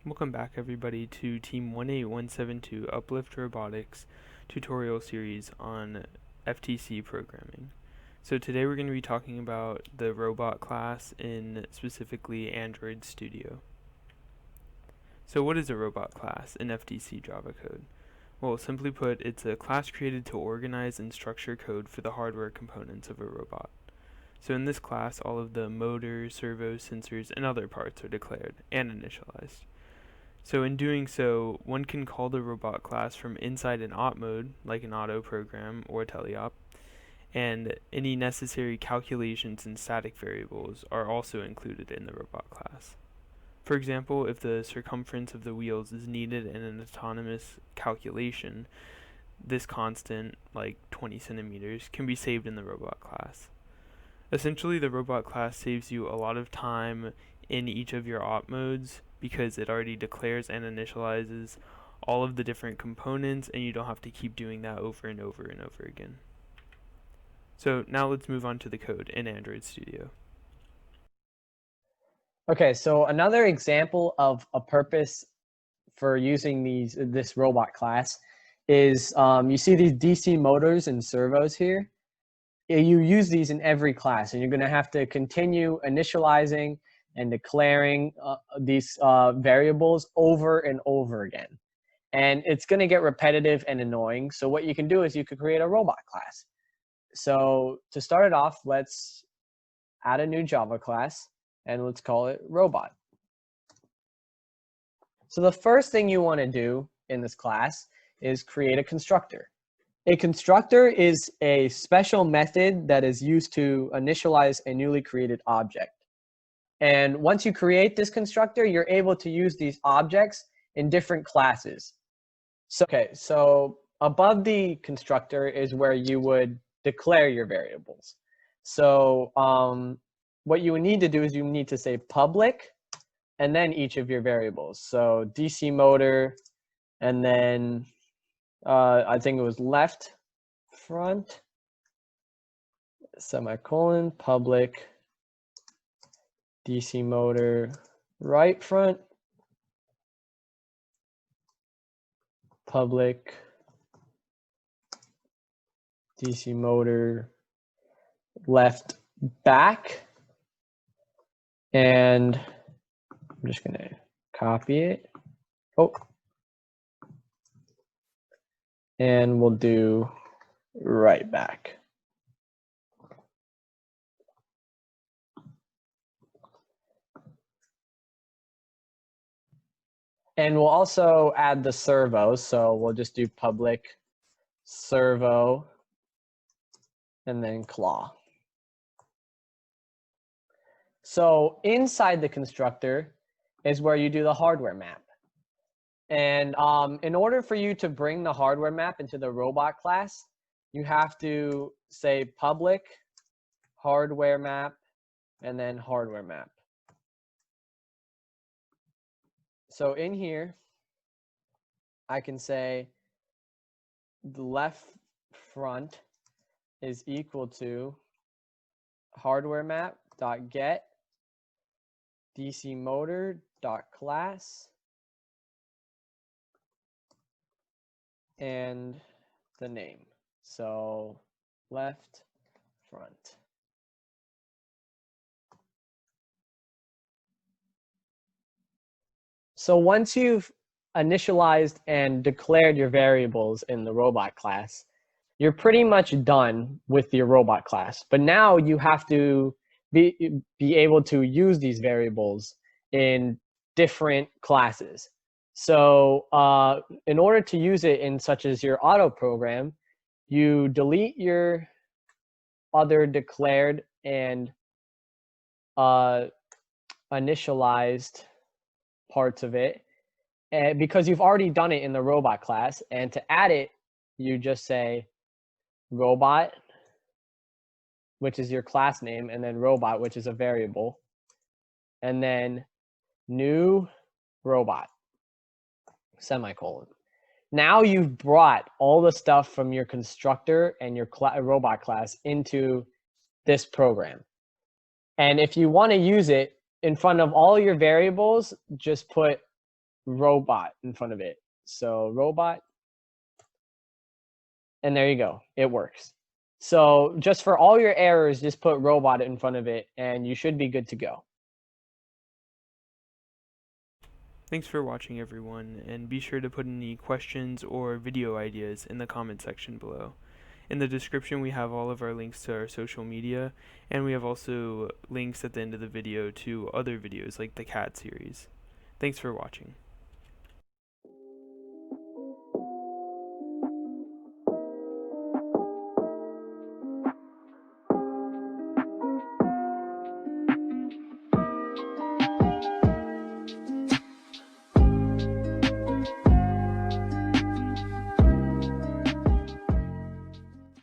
Welcome back everybody to Team 18172 Uplift Robotics tutorial series on FTC programming. So today we're going to be talking about the robot class in specifically Android Studio. So what is a robot class in FTC Java code? Well, simply put, it's a class created to organize and structure code for the hardware components of a robot. So in this class, all of the motors, servos, sensors, and other parts are declared and initialized. So in doing so, one can call the robot class from inside an op mode, like an auto program or a teleop, and any necessary calculations and static variables are also included in the robot class. For example, if the circumference of the wheels is needed in an autonomous calculation, this constant, like 20 centimeters, can be saved in the robot class. Essentially, the robot class saves you a lot of time in each of your op modes because it already declares and initializes all of the different components, and you don't have to keep doing that over and over and over again. So now let's move on to the code in Android Studio. Okay, so another example of a purpose for using this robot class is you see these DC motors and servos here. You use these in every class, and you're going to have to continue initializing and declaring these variables over and over again. And it's going to get repetitive and annoying. So what you can do is you could create a robot class. So to start it off, let's add a new Java class, and let's call it robot. So the first thing you want to do in this class is create a constructor. A constructor is a special method that is used to initialize a newly created object. And once you create this constructor, you're able to use these objects in different classes. So above the constructor is where you would declare your variables. So what you would need to do is you need to say public and then each of your variables. So DC motor, and then I think it was left front, semicolon, public, DC motor, right front, public, DC motor, left back, and I'm just gonna copy it. Oh, and we'll do right back. And we'll also add the servos. So we'll just do public servo and then claw. So inside the constructor is where you do the hardware map. And in order for you to bring the hardware map into the robot class, you have to say public hardware map and then hardware map. So in here, I can say the left front is equal to hardware map dot get DC motor dot class and the name. So left front. So once you've initialized and declared your variables in the robot class, you're pretty much done with your robot class. But now you have to be able to use these variables in different classes. So in order to use it in such as your auto program, you delete your other declared and initialized parts of it, and because you've already done it in the robot class. And to add it, you just say robot, which is your class name, and then robot, which is a variable, and then new robot, semicolon. Now you've brought all the stuff from your constructor and your robot class into this program. And if you want to use it in front of all your variables, just put robot in front of it. So robot, and there you go. It works. So just for all your errors, just put robot in front of it and you should be good to go. Thanks for watching, everyone, and be sure to put any questions or video ideas in the comment section below. In the description, we have all of our links to our social media, and we have also links at the end of the video to other videos like the cat series. Thanks for watching.